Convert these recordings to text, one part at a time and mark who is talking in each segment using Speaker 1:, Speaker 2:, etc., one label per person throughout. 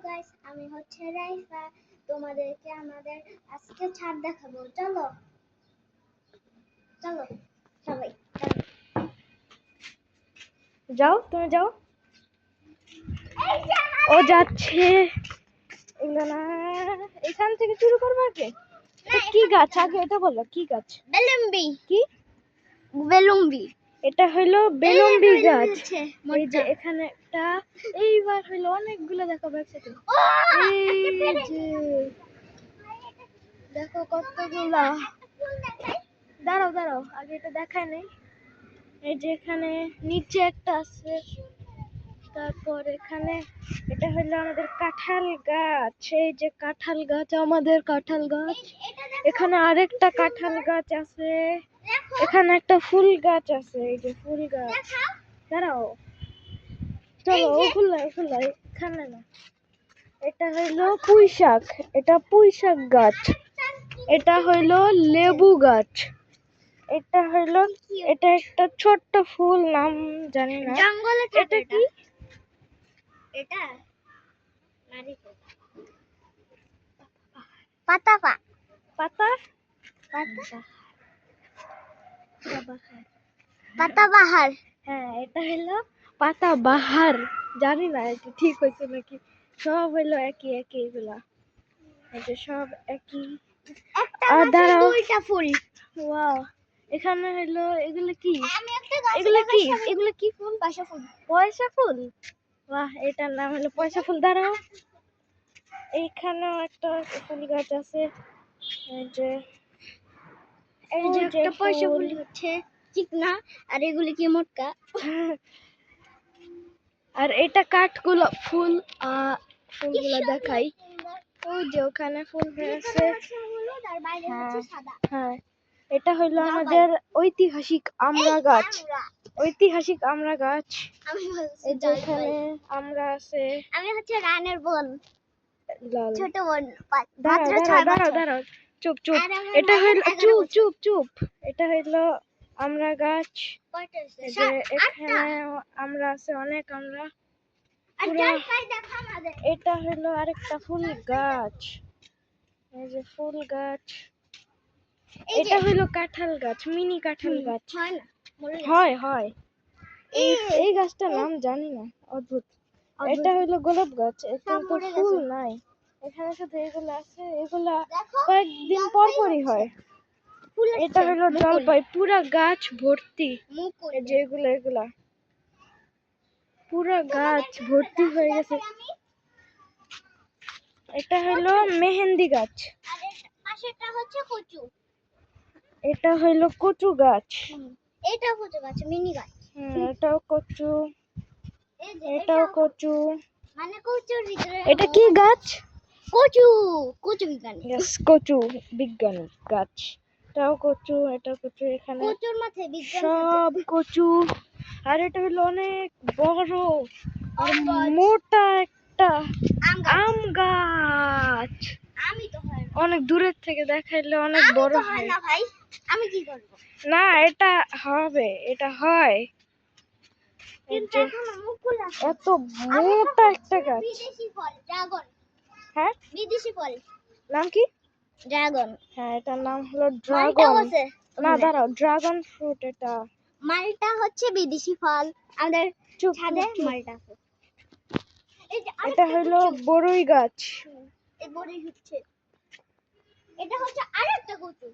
Speaker 1: Guys, আমি হচ্ছে রাইফা। তোমাদেরকে আমাদের আজকে ছাদ দেখাবো। চলো চলো সবাই চলো।
Speaker 2: যাও, তুমি যাও। ও যাচ্ছে। এগুলো না, এখান থেকে শুরু করবো আগে। কি গাছ আগে এটা বলো, কি গাছ?
Speaker 1: বেলুম্বি।
Speaker 2: কি
Speaker 1: বেলুম্বি?
Speaker 2: এটা হইলো বেলুম্বি গাছ। এই যে
Speaker 1: মোটা।
Speaker 2: এখানে একটা, এইবার হইলো অনেকগুলো দেখাবো একসাথে। এই যে দেখো কতগুলা। দাঁড়াও দাঁড়াও, আগে এটা দেখাই নাই। এই যে এখানে নিচে একটা আছে, তারপর এখানে এটা হলো আমাদের কাঁঠাল গাছ। এই যে কাঁঠাল গাছ, আমাদের কাঁঠাল গাছ। এখানে আরেকটা কাঁঠাল গাছ আছে। এখানে একটা ফুল গাছ আছে, এই যে ফুল গাছ। দাঁড়াও, চলো ওগুলা ওগুলা এখানে না। এটা হইলো পুঁই শাক, এটা পুঁই শাক গাছ। এটা হইলো লেবু গাছ। এটা হইলো, এটা একটা ছোট্ট ফুল, নাম জানি না।
Speaker 1: জঙ্গলে
Speaker 2: এটা কি?
Speaker 1: এটা নারিকেল। পাতা
Speaker 2: পাতা
Speaker 1: পাতাবাহার।
Speaker 2: হ্যাঁ, এটা হলো পাতা বাহার। জানি না এটা ঠিক হয়েছে নাকি। সব হইলো একই একই, এগুলা এই যে সব একই।
Speaker 1: একটা
Speaker 2: আর
Speaker 1: গাছে
Speaker 2: দাঁড়াও,
Speaker 1: দুইটা ফুল।
Speaker 2: ওয়াও, এখানে হইলো এগুলো কি?
Speaker 1: আমি একটা গাছে
Speaker 2: এগুলো কি?
Speaker 1: লাগাইছি।
Speaker 2: এগুলো কি ফুল?
Speaker 1: পয়সা ফুল।
Speaker 2: পয়সা ফুল। বাহ, এটার নাম হলো পয়সা ফুল। দাঁড়াও, এইখানেও একটা ফুল গাছ আছে। এই যে
Speaker 1: এই যে একটা পয়সা ফুল
Speaker 2: ফুল।
Speaker 1: হচ্ছে চিকনা, আর এগুলি কি মোটকা।
Speaker 2: আর এটা কাঠগুলো ফুল। ফুলগুলো দেখাই। ওই যে ওখানে ফুল হয়েছে। হ্যাঁ, এটা হইলো আমাদের ঐতিহাসিক আমড়া গাছ। ঐতিহাসিক আমড়া গাছ। এই যে এখানে আমড়া আছে।
Speaker 1: আমি হচ্ছে রানের বোন,
Speaker 2: লাল।
Speaker 1: ছোট বোন।
Speaker 2: দাঁড়াও দাঁড়াও দাঁড়াও দাঁড়াও, চুপ চুপ। এটা হইলো, চুপ চুপ চুপ। এটা হইলো আমড়া গাছ। এই যে এখানে আমরা আছে, অনেক আমরা। এটা হলো আরেকটা ফুল গাছ। এই যে ফুল গাছ। এটা হলো কাঁঠাল গাছ, মিনি কাঁঠাল গাছ। হয় হয়। এই গাছটার নাম জানি না, অদ্ভুত। এটা হলো গোলাপ গাছ, কিন্তু ফুল নাই। এখানে শুধু এগুলো আছে, এগুলা কয়েকদিন পর পরই হয়। এটা হলো জলপাই, পুরা গাছ ভর্তি। এই যে এগুলা এগুলা পুরা গাছ ভর্তি হয়ে গেছে। এটা হলো মেহেন্দি গাছ।
Speaker 1: পাশেরটা হচ্ছে কচু।
Speaker 2: এটা হইলো কচু গাছ।
Speaker 1: এটাও কচু গাছ, মিনি গাছ।
Speaker 2: এটাও কচু, এটাও কচু।
Speaker 1: মানে কচুর ভিতরে
Speaker 2: এটা কি গাছ?
Speaker 1: কচু। কচু বিজ্ঞানী।
Speaker 2: ইয়েস, কচু বিজ্ঞানী গাছ। এটাও কচু, এটাও কচু। এখানে
Speaker 1: কচুর মাথায় বিজ্ঞান
Speaker 2: সব কচু। আর এটা হলো অনেক বড় আর মোটা একটা আম গাছ।
Speaker 1: আমি তো হয় না।
Speaker 2: অনেক দূরের থেকে দেখাইলে অনেক বড় হয়
Speaker 1: না ভাই, আমি কি করব?
Speaker 2: না, এটা হবে, এটা হয়।
Speaker 1: কিন্তু এখনো মুকুল আছে।
Speaker 2: এত মোটা একটা গাছ।
Speaker 1: বিদেশি ফল ড্রাগন।
Speaker 2: হ্যাঁ,
Speaker 1: বিদেশি ফল
Speaker 2: নাম কি?
Speaker 1: ড্রাগন।
Speaker 2: হ্যাঁ, এটার নাম হলো
Speaker 1: মালটা
Speaker 2: ড্রাগন।
Speaker 1: আছে।
Speaker 2: না দাঁড়াও, ড্রাগন ফ্রুট এটা।
Speaker 1: মালটা হচ্ছে বিদেশি ফল। আমাদের
Speaker 2: চুপ
Speaker 1: ছাদে
Speaker 2: চুপ চুপ।
Speaker 1: মালটা আছে। এই যে
Speaker 2: এটা হলো বড়ই গাছ।
Speaker 1: এই বড়ই হচ্ছে, এটা হচ্ছে আরেকটা কচু।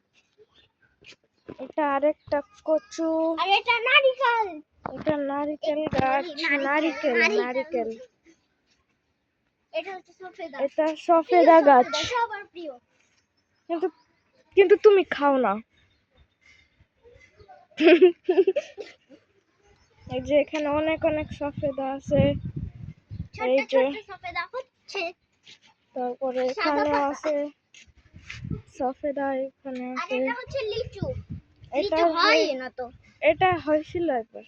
Speaker 2: এটা আরেকটা কচু।
Speaker 1: আর এটা নারিকেল।
Speaker 2: এটা নারকেল গাছ। নারিকেল নারিকেল।
Speaker 1: এটা হচ্ছে সফেদা।
Speaker 2: এটা সফেদা গাছ।
Speaker 1: সবার প্রিয়।
Speaker 2: কিন্তু কিন্তু তুমি খাও না। এই যে এখানে অনেক অনেক সফেদা আছে। এই যে
Speaker 1: সফেদা হচ্ছে,
Speaker 2: তারপরে এখানে আছে সফেদা, এখানে
Speaker 1: আর
Speaker 2: আছে।
Speaker 1: এটা হচ্ছে লিচু।
Speaker 2: এটা
Speaker 1: লিচু হয় না তো।
Speaker 2: এটা হয়েছিল একবার,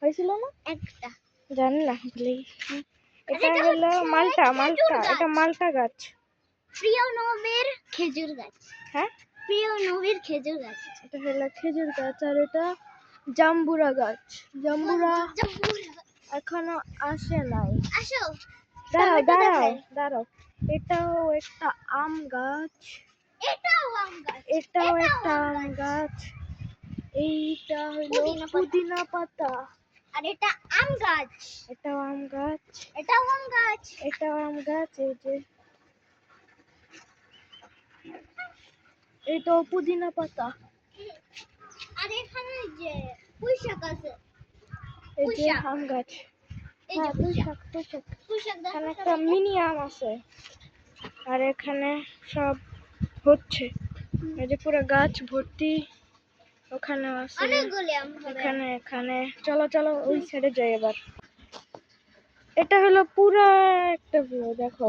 Speaker 2: হয়েছিল না
Speaker 1: একটা
Speaker 2: জানি না বলি। এটা হলো মালটা মালটা, এটা মালটা গাছ।
Speaker 1: প্রিয় নবীর খেজুর গাছ।
Speaker 2: হ্যাঁ,
Speaker 1: প্রিয় নবীর খেজুর গাছ।
Speaker 2: এটা হলো খেজুর গাছ। আর এটা জাম্বুরা গাছ। জাম্বুরা এখনো আসে নাই।
Speaker 1: আসো,
Speaker 2: দাঁড়াও
Speaker 1: টমেটো
Speaker 2: দাঁড়াও
Speaker 1: দেখাই।
Speaker 2: দাঁড়াও, এটাও একটা আম গাছ,
Speaker 1: এটাও আম গাছ।
Speaker 2: এটাও
Speaker 1: এটাও
Speaker 2: একটা
Speaker 1: আম
Speaker 2: আম
Speaker 1: গাছ।
Speaker 2: গাছ, এইটা হলো
Speaker 1: পুদিনা পাতা।
Speaker 2: পুদিনা পাতা,
Speaker 1: আর এটা আম গাছ।
Speaker 2: এটাও আম গাছ,
Speaker 1: এটাও আম গাছ।
Speaker 2: এটাও আম গাছ, এই যে এটাও পুদিনা পাতা,
Speaker 1: আর এখানে যে পুঁই শাক আছে।
Speaker 2: এই
Speaker 1: পুঁই
Speaker 2: যে
Speaker 1: শাক।
Speaker 2: আম গাছ।
Speaker 1: এই যে
Speaker 2: হ্যাঁ
Speaker 1: পুঁই
Speaker 2: পুঁই
Speaker 1: শাক।
Speaker 2: শাক, পুঁই শাক।
Speaker 1: পুঁই শাক দেখো
Speaker 2: এখানে একটা
Speaker 1: সবাইকে।
Speaker 2: মিনি আম আছে, আর এখানে সব হচ্ছে, এই যে পুরো গাছ ভর্তি, ওখানে আছে,
Speaker 1: অনেকগুলি আম হবে।
Speaker 2: এখানে এখানে চলো চলো ওই সাইডে যাই এবার। এটা হলো পুরা একটা ভিউ, দেখো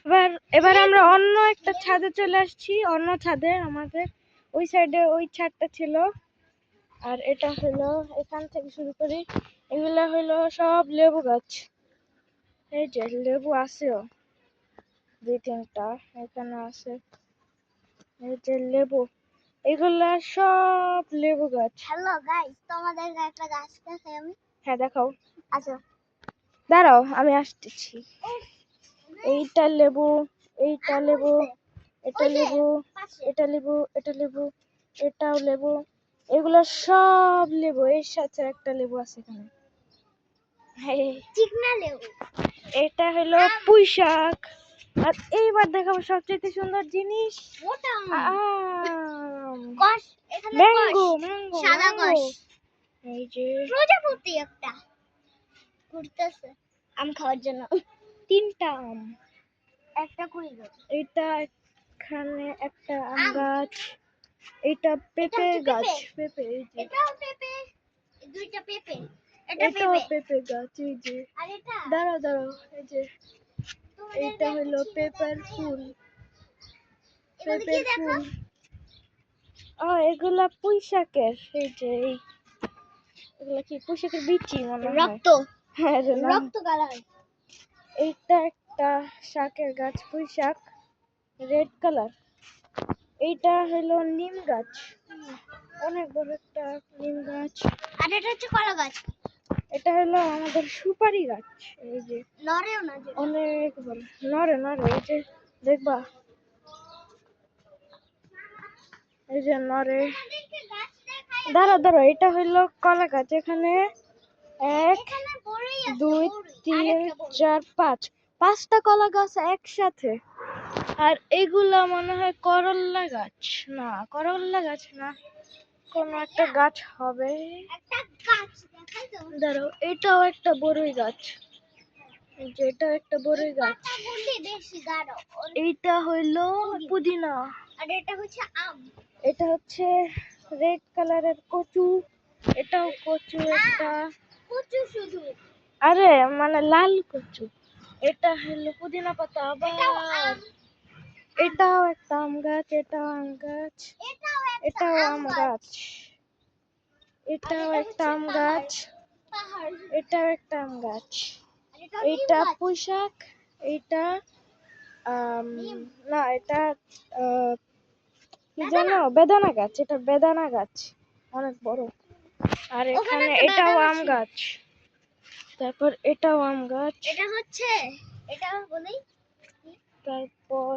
Speaker 2: এবার এবার আমরা অন্য একটা ছাদে চলে আসছি, অন্য ছাদে, আমাদের ওই সাইডে ওই ছাদটা ছিল, আর এটা হলো এখান থেকে শুরু করি, এগুলা হলো সব লেবু গাছ, এই যে লেবু আছেও দুই তিনটা, এখানে আছে, এই যে লেবু, এগুলা সব লেবু গাছ।
Speaker 1: হ্যালো গাইস, তোমাদের একটা গাছ দেখাই আমি।
Speaker 2: হ্যাঁ দেখাও,
Speaker 1: আচ্ছা।
Speaker 2: দাঁড়াও আমি আসতেছি, এইটা লেবু, এইটা লেবু, এটা লেবু, এটা লেবু, এটা লেবু, এটাও লেবু, এগুলো সব লেবু, এর সাথে একটা লেবু আছে এখানে,
Speaker 1: চিকনা লেবু।
Speaker 2: এটা হলো পুঁই শাক, আর এইবার দেখাবো সবচেয়ে সুন্দর জিনিস,
Speaker 1: মোটা
Speaker 2: আম,
Speaker 1: কষ। এখানে
Speaker 2: ম্যাঙ্গো,
Speaker 1: কষ।
Speaker 2: ম্যাঙ্গো,
Speaker 1: সাদা
Speaker 2: ম্যাঙ্গো,
Speaker 1: কষ।
Speaker 2: এই যে
Speaker 1: প্রজাপতি একটা ঘুরতেছে আম খাওয়ার জন্য।
Speaker 2: তিনটা আম,
Speaker 1: একটা কুড়ি গেল।
Speaker 2: এটা এখানে একটা আম
Speaker 1: আম।
Speaker 2: গাছ, এইটা পেঁপে
Speaker 1: হচ্ছে
Speaker 2: গাছ,
Speaker 1: পেঁপে।
Speaker 2: পেঁপে, এই যে
Speaker 1: এটাও পেঁপে। দুইটা পেঁপে। এটা
Speaker 2: এটাও
Speaker 1: পেঁপে।
Speaker 2: পেঁপে গাছ, এই যে
Speaker 1: আর এটা
Speaker 2: দাঁড়াও দাঁড়াও, এই যে
Speaker 1: তোমাদের
Speaker 2: এইটা হলো
Speaker 1: ছিল
Speaker 2: পেঁপের
Speaker 1: দেখাই
Speaker 2: ফুল,
Speaker 1: আমি। এগুলো কি
Speaker 2: পেঁপের
Speaker 1: দেখো?
Speaker 2: ফুল, এগুলা পুঁই শাকের, এই যে এগুলা কি পুঁই শাকের বিচি মনে হয়,
Speaker 1: রক্ত।
Speaker 2: হ্যাঁ রে না,
Speaker 1: রক্ত কালার।
Speaker 2: এইটা একটা শাকের গাছ, পুঁই শাক, রেড কালার, এইটা হলো নিম গাছ, অনেক বড় একটা নিম গাছ,
Speaker 1: আর এটা হচ্ছে কলা গাছ।
Speaker 2: এটা হলো আমাদের সুপারি গাছ, এই যে
Speaker 1: নড়েও না যেটা।
Speaker 2: অনেক বড়, নড়ে নড়ে, এই যে দেখবা, এই যে নড়ে,
Speaker 1: তোমাদেরকে গাছ দেখাই।
Speaker 2: দাঁড়া দাঁড়া, এটা হইলো কলা গাছ, এখানে এক
Speaker 1: এখানে বড়ই আছে।
Speaker 2: দুই
Speaker 1: বড়ই।
Speaker 2: তিন
Speaker 1: আরেকটা বড়ই।
Speaker 2: চার পাঁচ, পাঁচটা কলা গাছ একসাথে, আর এগুলা মনে হয় করল্লা গাছ, না করল্লা গাছ না, কোন একটা গাছ হবে,
Speaker 1: একটা গাছ দেখাই তো।
Speaker 2: দাঁড়াও এটাও একটা বড়ই গাছ, এই যে এটাও একটা বড়ই গাছ,
Speaker 1: পাতাগুলি বেশি গাঢ়।
Speaker 2: এইটা হইলো পুদিনা,
Speaker 1: আর এটা হচ্ছে আম।
Speaker 2: এটা হচ্ছে রেড কালারের কচু, এটাও কচু একটা,
Speaker 1: কচু শুধু।
Speaker 2: আরে মানে লাল কচু, এটা হলো পুদিনা পাতা,
Speaker 1: এটাও
Speaker 2: আবার
Speaker 1: আম।
Speaker 2: এটাও একটা আম গাছ, এটাও আম গাছ,
Speaker 1: এটাও একটা
Speaker 2: এটাও
Speaker 1: আম
Speaker 2: আম
Speaker 1: গাছ।
Speaker 2: গাছ,
Speaker 1: আর
Speaker 2: এটাও
Speaker 1: এটা
Speaker 2: একটা
Speaker 1: হচ্ছে
Speaker 2: আম
Speaker 1: পাহাড়।
Speaker 2: গাছ,
Speaker 1: পাহাড়।
Speaker 2: এটাও একটা আম গাছ,
Speaker 1: আর এটাও নিম
Speaker 2: এইটা
Speaker 1: গাছ।
Speaker 2: পুঁই শাক, এইটা
Speaker 1: নিম।
Speaker 2: না এটা আহ, কি
Speaker 1: বেদানা।
Speaker 2: জানো, বেদানা গাছ, এটা বেদানা গাছ, অনেক বড়, আর
Speaker 1: ওখানে
Speaker 2: এখানে
Speaker 1: একটা
Speaker 2: এটাও
Speaker 1: বেদানা
Speaker 2: আম
Speaker 1: ছিল।
Speaker 2: গাছ, তারপর এটাও আম গাছ,
Speaker 1: এটা হচ্ছে এটা বলি
Speaker 2: তারপর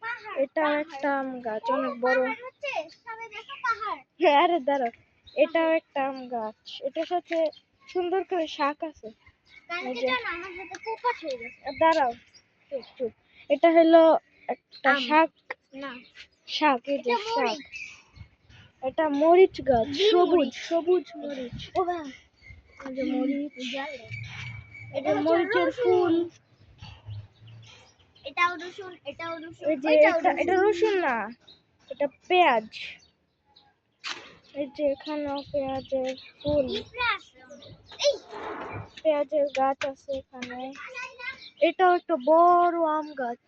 Speaker 1: পাহাড়।
Speaker 2: এটাও
Speaker 1: পাহাড়।
Speaker 2: একটা আম গাছ,
Speaker 1: ও,
Speaker 2: অনেক বড়,
Speaker 1: পাহাড় হচ্ছে সবাই দেখো পাহাড়।
Speaker 2: আরে দাঁড়াও, এটাও একটা আম গাছ, এটার সাথে সুন্দর করে শাক আছে, এই
Speaker 1: কালকে
Speaker 2: যে
Speaker 1: জানো আমার সাথে পোপট হয়ে গেছে।
Speaker 2: দাঁড়াও, চুপ চুপ, এটা হলো একটা
Speaker 1: আম।
Speaker 2: শাক,
Speaker 1: না,
Speaker 2: শাক, এই যে
Speaker 1: এটা
Speaker 2: শাক,
Speaker 1: মরিচ।
Speaker 2: এটা মরিচ গাছ,
Speaker 1: গ্রিন
Speaker 2: সবুজ
Speaker 1: মরিচ।
Speaker 2: সবুজ মরিচ,
Speaker 1: ও বাবা,
Speaker 2: এই যে মরিচ,
Speaker 1: জাল।
Speaker 2: এই
Speaker 1: এটা
Speaker 2: যে
Speaker 1: হচ্ছে
Speaker 2: মরিচের
Speaker 1: রসুন।
Speaker 2: ফুল,
Speaker 1: এটাও রসুন, এটাও রসুন,
Speaker 2: এই যে
Speaker 1: ওইটাও
Speaker 2: এটা
Speaker 1: রসুন।
Speaker 2: রসুন না, এটা পেঁয়াজ, এই যে এখানেও পেঁয়াজের ফুল,
Speaker 1: পিঁপড়া আছে অনেক। এই
Speaker 2: পেঁয়াজের গাছ আছে এখানে, এটাও একটা বড় আম গাছ,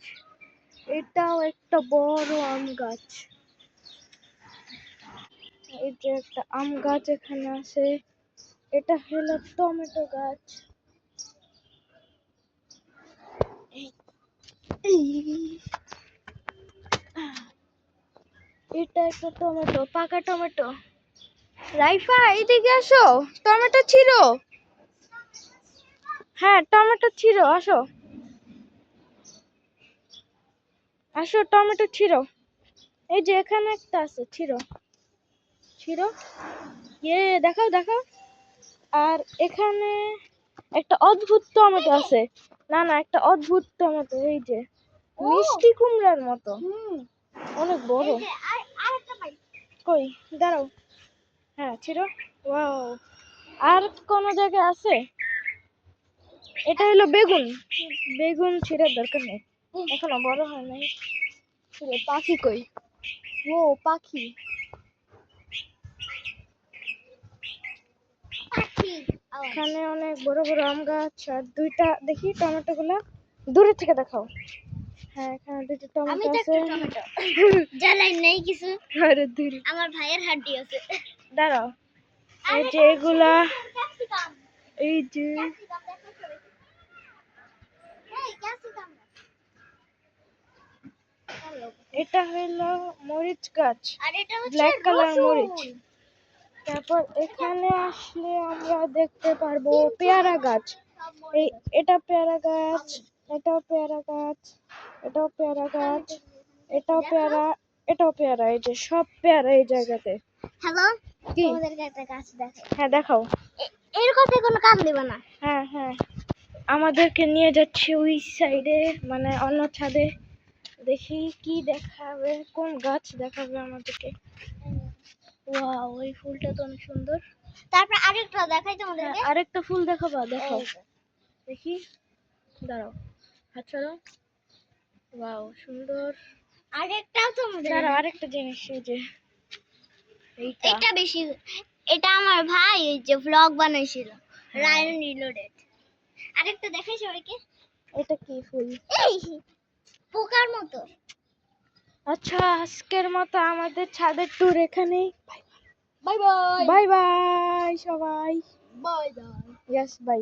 Speaker 2: এটাও একটা বড় আম গাছ, এই যে একটা আম গাছ এখানে আছে, এটা হলো টমেটো গাছ, এই- এই এটা একটা টমেটো, পাকা টমেটো। রাইফা এদিকে আসো, টমেটো ছিঁড়ো। হ্যাঁ টমেটো ছিঁড়ো, আসো আসো টমেটো ছিঁড়ো। এই যে এখানে একটা আছে, ছিঁড়ো ছিঁড়ো। দেখাও দেখাও। আর এখানে একটা অদ্ভুত টমেটো আছে। না না, একটা অদ্ভুত টমেটো, এই যে মিষ্টি কুমড়ার মতো, অনেক বড়। কই, দাঁড়াও। হ্যাঁ ছিঁড়ো। ওয়াও, আর কোন জায়গায় আছে? এটা হলো বেগুন। বেগুন ছিঁড়ার দরকার নেই, এখনো বড় হয় নাই। পাখি কই? ও পাখি। এখানে অনেক বড় বড় আম গাছ, আর দুইটা দেখি টমেটো গুলা দূরে থেকে দেখাও। হ্যাঁ এখানে দুইটা টমেটো আছে।
Speaker 1: জ্বালাই নেই কিছু,
Speaker 2: আরে দূরে,
Speaker 1: আমার ভাইয়ের হাড্ডি আছে।
Speaker 2: দাঁড়াও। এই যে এগুলা, এই যে এটা হলো মরিচ গাছ,
Speaker 1: আর এটা হচ্ছে
Speaker 2: ব্ল্যাক কালার
Speaker 1: রসুন।
Speaker 2: মরিচ। তারপর এখানে আসলে আমরা দেখতে পারবো পেয়ারা গাছ। এই এটা পেয়ারা গাছ, এটাও পেয়ারা গাছ, এটাও পেয়ারা গাছ, এটাও পেয়ারা, এটাও পেয়ারা। এই যে সব পেয়ারা এই জায়গাতে।
Speaker 1: হ্যালো,
Speaker 2: কি?
Speaker 1: তোমাদেরকে একটা গাছ দেখাই।
Speaker 2: হ্যাঁ দেখাও।
Speaker 1: এর কথায় কোনো কান দিবা না।
Speaker 2: হ্যাঁ হ্যাঁ, আমাদেরকে নিয়ে যাচ্ছে ওই সাইডে, মানে অন্য ছাদে। দেখি কি দেখাবে, কোন গাছ দেখাবে আমাদেরকে। ওয়াও, ওই ফুলটা তো অনেক সুন্দর।
Speaker 1: তারপর আরেকটা দেখাই
Speaker 2: হ্যাঁ,
Speaker 1: তোমাদেরকে।
Speaker 2: আরেকটা ফুল দেখাবা, দেখাও
Speaker 1: এই যে।
Speaker 2: দেখি। দাঁড়াও, হাত ছাড়াও। ওয়াও সুন্দর।
Speaker 1: আরেকটাও তোমাদের
Speaker 2: দাঁড়াও, আরেকটা জিনিস, এই যে এইটা।
Speaker 1: এটা বেশি, এটা আমার ভাই ওই যে ভ্লগ বানাইছিল, রায়ন রিলোডেড। আরেকটা দেখাই সবাইকে।
Speaker 2: এটা কি ফুল?
Speaker 1: এই পোকার মতো।
Speaker 2: আচ্ছা, আজকের মতো আমাদের ছাদের ট্যুর এখানেই।
Speaker 1: Bye bye.
Speaker 2: বাই বাই সবাই।
Speaker 1: Bye bye.
Speaker 2: Yes by.